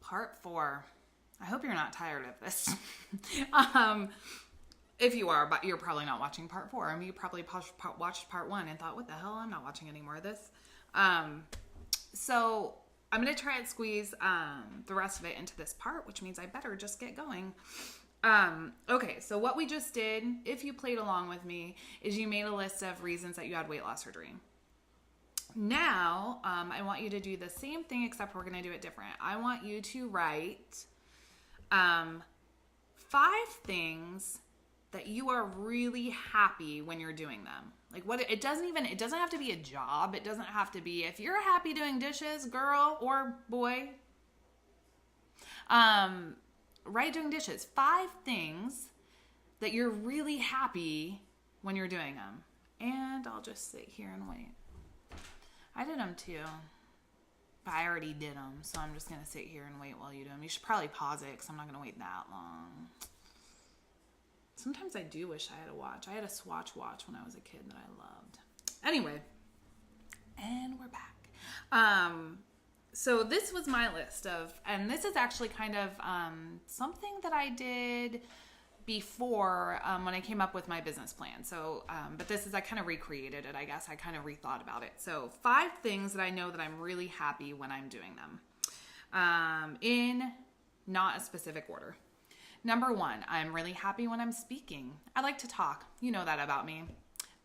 Part 4. I hope you're not tired of this. If you are, but you're probably not watching part 4. I mean, you probably watched part 1 and thought, what the hell? I'm not watching any more of this. So I'm going to try and squeeze the rest of it into this part, which means I better just get going. Okay, so what we just did, if you played along with me, is you made a list of reasons that you had weight loss surgery. Now, I want you to do the same thing, except we're going to do it different. I want you to write 5 things that you are really happy when you're doing them. Like it doesn't have to be a job. It doesn't have to be, if you're happy doing dishes, girl or boy, right, doing dishes. 5 things that you're really happy when you're doing them. And I'll just sit here and wait. I did them too, but I already did them, so I'm just going to sit here and wait while you do them. You should probably pause it because I'm not going to wait that long. Sometimes I do wish I had a watch. I had a Swatch watch when I was a kid that I loved. Anyway, and we're back. So this was my list of, and this is actually kind of something that I did before when I came up with my business plan. So, but this is, I kind of recreated it, I guess. I kind of rethought about it. So 5 things that I know that I'm really happy when I'm doing them. In not a specific order. Number 1, I'm really happy when I'm speaking. I like to talk. You know that about me.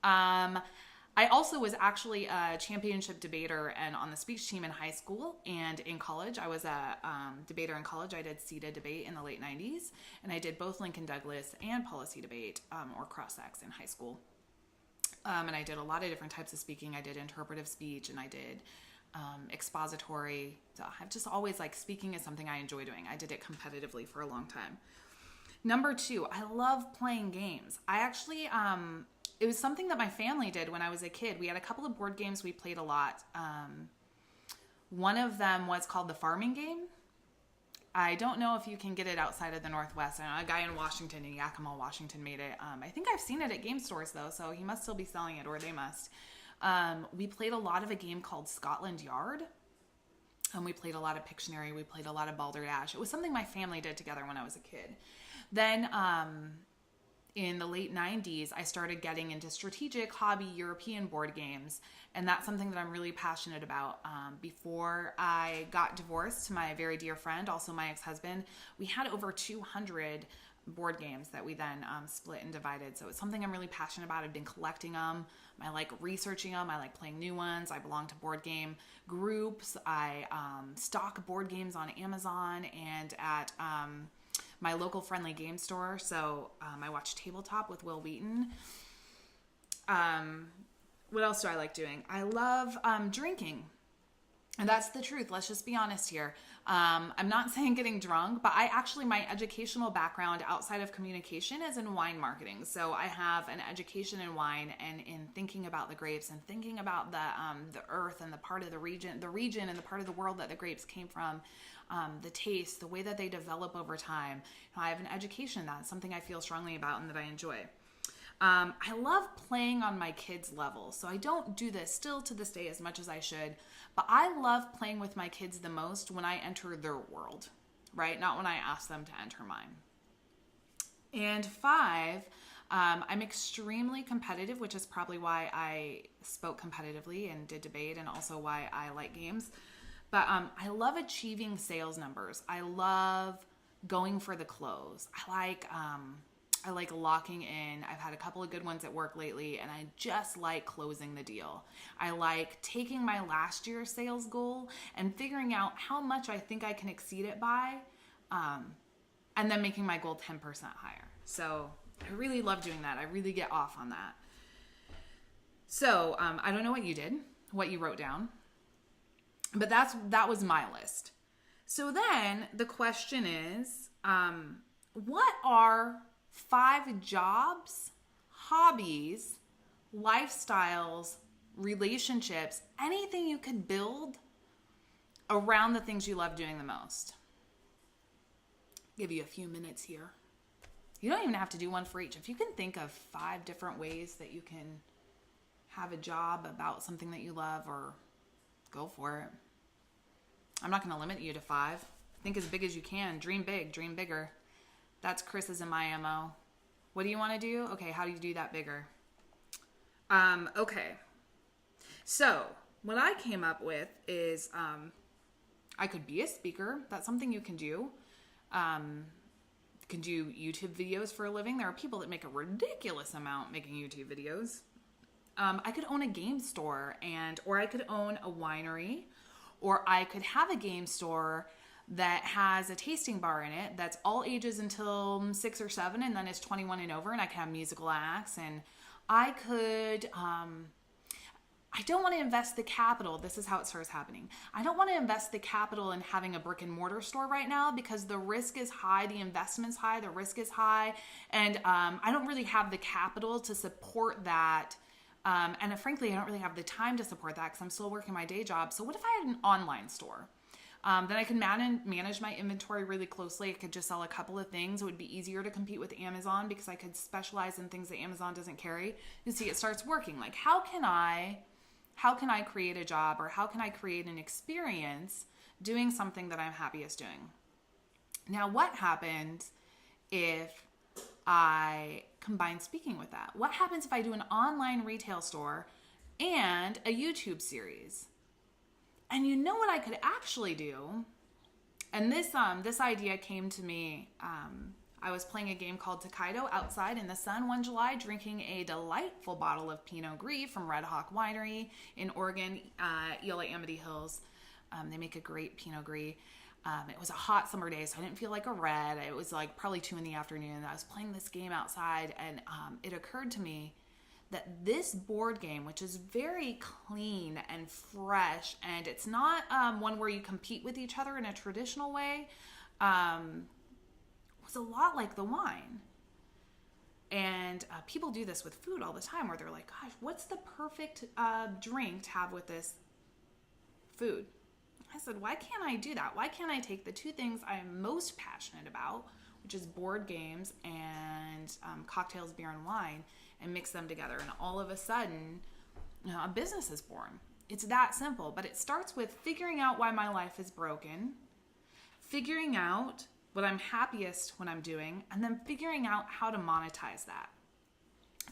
I also was actually a championship debater and on the speech team in high school and in college. I was a debater in college. I did CETA debate in the late 90s, and I did both Lincoln Douglas and policy debate or cross-ex in high school. And I did a lot of different types of speaking. I did interpretive speech, and I did expository. So I've just always, like, speaking is something I enjoy doing. I did it competitively for a long time. Number 2, I love playing games. I actually, it was something that my family did when I was a kid. We had a couple of board games we played a lot. One of them was called the Farming Game. I don't know if you can get it outside of the Northwest. I know a guy in Washington, in Yakima, Washington, made it. I think I've seen it at game stores, though, so he must still be selling it, or they must. We played a lot of a game called Scotland Yard. And we played a lot of Pictionary. We played a lot of Balderdash. It was something my family did together when I was a kid. Then in the late 90s, I started getting into strategic hobby European board games. And that's something that I'm really passionate about. Before I got divorced to my very dear friend, also my ex-husband, we had over 200 board games that we then split and divided. So it's something I'm really passionate about. I've been collecting them. I like researching them. I like playing new ones. I belong to board game groups. I stock board games on Amazon and at my local friendly game store. So I watch Tabletop with Will Wheaton. What else do I like doing? I love drinking. And that's the truth. Let's just be honest here. I'm not saying getting drunk, but my educational background outside of communication is in wine marketing. So I have an education in wine and in thinking about the grapes and thinking about the earth and the part of the region and the part of the world that the grapes came from, the taste, the way that they develop over time. I have an education in that. It's something I feel strongly about and that I enjoy. I love playing on my kids' level. So I don't do this still to this day as much as I should, but I love playing with my kids the most when I enter their world, right? Not when I ask them to enter mine. And 5, I'm extremely competitive, which is probably why I spoke competitively and did debate and also why I like games. But I love achieving sales numbers. I love going for the close. I like locking in. I've had a couple of good ones at work lately, and I just like closing the deal. I like taking my last year's sales goal and figuring out how much I think I can exceed it by, and then making my goal 10% higher. So I really love doing that. I really get off on that. So I don't know what you did, what you wrote down, but that was my list. So then the question is, what are 5 jobs, hobbies, lifestyles, relationships, anything you could build around the things you love doing the most? Give you a few minutes here. You don't even have to do one for each. If you can think of 5 different ways that you can have a job about something that you love, or go for it. I'm not going to limit you to 5. Think as big as you can. Dream big, dream bigger. That's Chris's and my MO. What do you want to do? Okay, how do you do that bigger? Okay. So, what I came up with is I could be a speaker. That's something you can do. You can do YouTube videos for a living. There are people that make a ridiculous amount making YouTube videos. I could own a game store or I could own a winery, or I could have a game store that has a tasting bar in it that's all ages until 6 or 7, and then it's 21 and over, and I can have musical acts, and I could, I don't want to invest the capital. This is how it starts happening. I don't want to invest the capital in having a brick and mortar store right now because the risk is high, the investment's high, the risk is high, and I don't really have the capital to support that. And frankly, I don't really have the time to support that because I'm still working my day job. So what if I had an online store? Then I could manage my inventory really closely. I could just sell a couple of things. It would be easier to compete with Amazon because I could specialize in things that Amazon doesn't carry. You see, it starts working. Like, how can I create a job, or how can I create an experience doing something that I'm happiest doing? Now, what happens if I combine speaking with that? What happens if I do an online retail store and a YouTube series? And you know what I could actually do? And this idea came to me. I was playing a game called Tokaido outside in the sun one July, drinking a delightful bottle of Pinot Gris from Red Hawk Winery in Oregon, Eola Amity Hills. They make a great Pinot Gris. It was a hot summer day, so I didn't feel like a red. It was like probably 2 PM. I was playing this game outside, and it occurred to me that this board game, which is very clean and fresh, and it's not one where you compete with each other in a traditional way, was a lot like the wine. And people do this with food all the time, where they're like, gosh, what's the perfect drink to have with this food? I said, why can't I do that? Why can't I take the 2 things I am most passionate about, which is board games and cocktails, beer, and wine, and mix them together? And all of a sudden, a business is born. It's that simple. But it starts with figuring out why my life is broken, figuring out what I'm happiest when I'm doing, and then figuring out how to monetize that.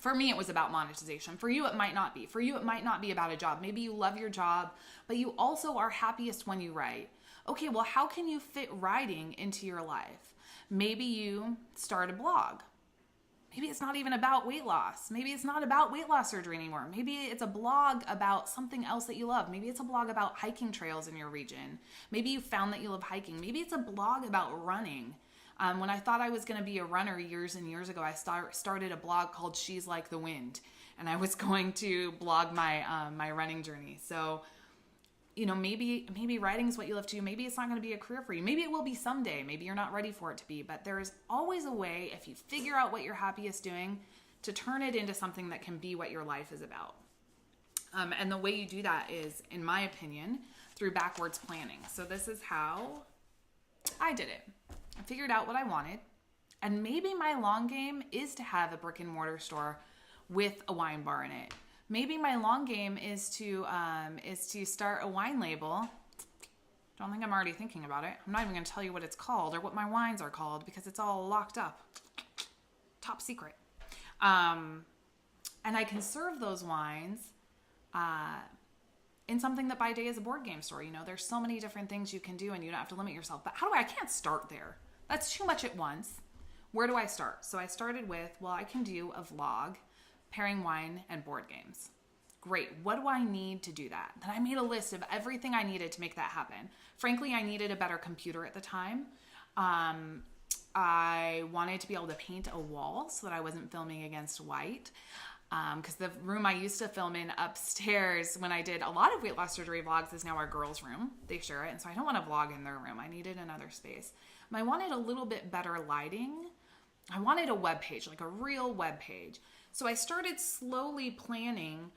For me, it was about monetization. For you, it might not be. For you, it might not be about a job. Maybe you love your job, but you also are happiest when you write. Okay, well, how can you fit writing into your life? Maybe you start a blog. Maybe it's not even about weight loss. Maybe it's not about weight loss surgery anymore. Maybe it's a blog about something else that you love. Maybe it's a blog about hiking trails in your region. Maybe you found that you love hiking. Maybe it's a blog about running. When I thought I was going to be a runner years and years ago, I started a blog called She's Like the Wind, and I was going to blog my my running journey. So, maybe writing is what you love to do. Maybe it's not going to be a career for you. Maybe it will be someday. Maybe you're not ready for it to be. But there is always a way, if you figure out what you're happiest doing, to turn it into something that can be what your life is about. And the way you do that is, in my opinion, through backwards planning. So this is how I did it. I figured out what I wanted. And maybe my long game is to have a brick and mortar store with a wine bar in it. Maybe my long game is to start a wine label. Don't think I'm already thinking about it. I'm not even going to tell you what it's called or what my wines are called because it's all locked up. Top secret. And I can serve those wines in something that by day is a board game store. There's so many different things you can do, and you don't have to limit yourself. But I can't start there. That's too much at once. Where do I start? So I started with, I can do a vlog pairing wine and board games. Great. What do I need to do that? Then I made a list of everything I needed to make that happen. Frankly, I needed a better computer at the time. I wanted to be able to paint a wall so that I wasn't filming against white. Because the room I used to film in upstairs when I did a lot of weight loss surgery vlogs is now our girls' room. They share it. And so I don't want to vlog in their room. I needed another space. I wanted a little bit better lighting. I wanted a web page, like a real web page. So I started slowly planning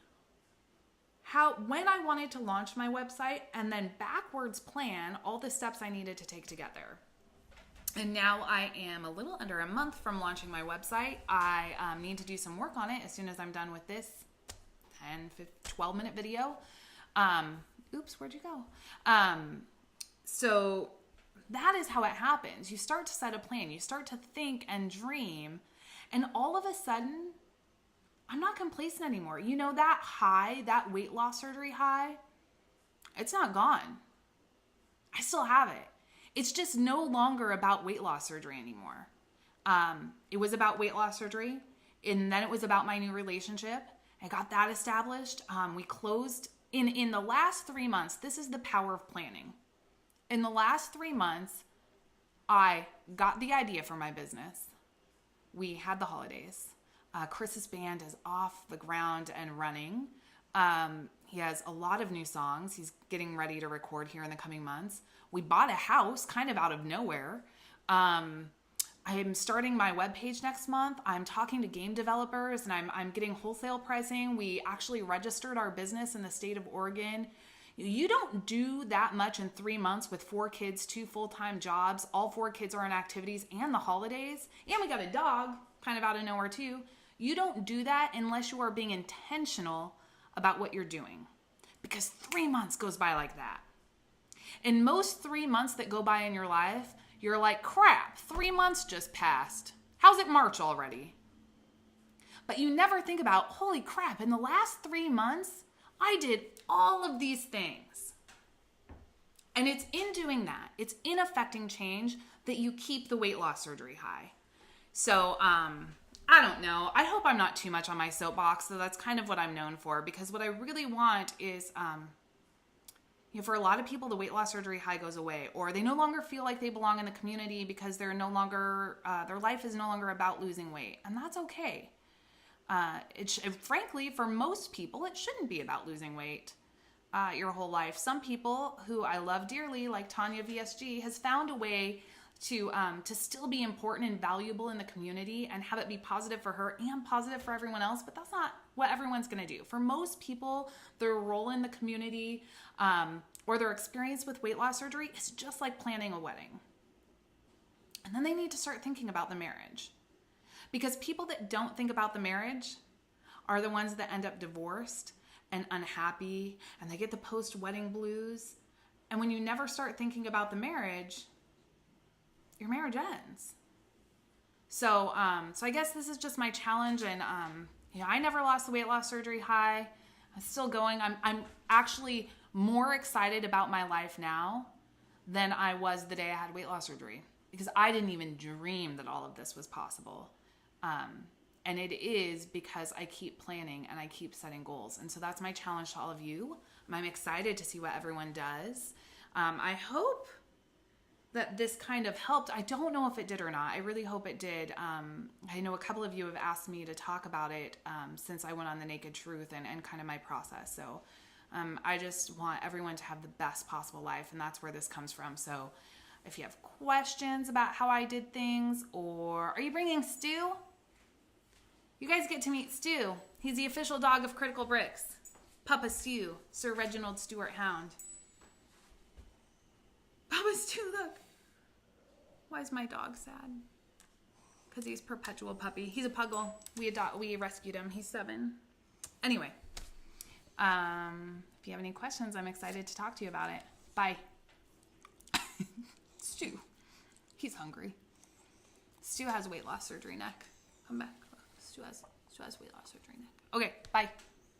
when I wanted to launch my website, and then backwards plan all the steps I needed to take to get there. And now I am a little under a month from launching my website. I need to do some work on it as soon as I'm done with this 12-minute video. Oops, where'd you go? So that is how it happens. You start to set a plan, you start to think and dream, and all of a sudden, I'm not complacent anymore. You know, that high, that weight loss surgery high, it's not gone. I still have it. It's just no longer about weight loss surgery anymore. It was about weight loss surgery, and then it was about my new relationship. I got that established. We closed in the last 3 months. This is the power of planning. In the last 3 months, I got the idea for my business. We had the holidays. Chris's band is off the ground and running. He has a lot of new songs. He's getting ready to record here in the coming months. We bought a house kind of out of nowhere. I'm starting my webpage next month. I'm talking to game developers, and I'm getting wholesale pricing. We actually registered our business in the state of Oregon. You don't do that much in 3 months with 4 kids, 2 full-time jobs. All 4 kids are in activities and the holidays. And we got a dog kind of out of nowhere too. You don't do that unless you are being intentional about what you're doing. Because 3 months goes by like that. In most 3 months that go by in your life, you're like, crap, 3 months just passed. How's it March already? But you never think about, holy crap, in the last 3 months, I did all of these things. And it's in doing that, it's in affecting change that you keep the weight loss surgery high. So, I don't know. I hope I'm not too much on my soapbox, though that's kind of what I'm known for, because what I really want is, for a lot of people, the weight loss surgery high goes away, or they no longer feel like they belong in the community because they're no longer, their life is no longer about losing weight, and that's okay. Frankly, for most people, it shouldn't be about losing weight your whole life. Some people who I love dearly, like Tanya VSG, has found a way to still be important and valuable in the community and have it be positive for her and positive for everyone else, but that's not what everyone's going to do. For most people, their role in the community or their experience with weight loss surgery is just like planning a wedding. And then they need to start thinking about the marriage. Because people that don't think about the marriage are the ones that end up divorced and unhappy, and they get the post-wedding blues. And when you never start thinking about the marriage, your marriage ends. So I guess this is just my challenge, and I never lost the weight loss surgery high. I'm still going. I'm actually more excited about my life now than I was the day I had weight loss surgery, because I didn't even dream that all of this was possible. And it is because I keep planning and I keep setting goals. And so that's my challenge to all of you. I'm excited to see what everyone does. I hope that this kind of helped. I don't know if it did or not. I really hope it did. I know a couple of you have asked me to talk about it since I went on The Naked Truth and kind of my process. So I just want everyone to have the best possible life, and that's where this comes from. So if you have questions about how I did things, or are you bringing Stu? You guys get to meet Stu. He's the official dog of Critical Bricks. Papa Stu, Sir Reginald Stewart Hound. Papa Stu, look. Why is my dog sad? Because he's perpetual puppy. He's a puggle. We rescued him. He's 7. Anyway, if you have any questions, I'm excited to talk to you about it. Bye. Stu. He's hungry. Stu has weight loss surgery neck. Come back. Stu has weight loss surgery neck. Okay, bye.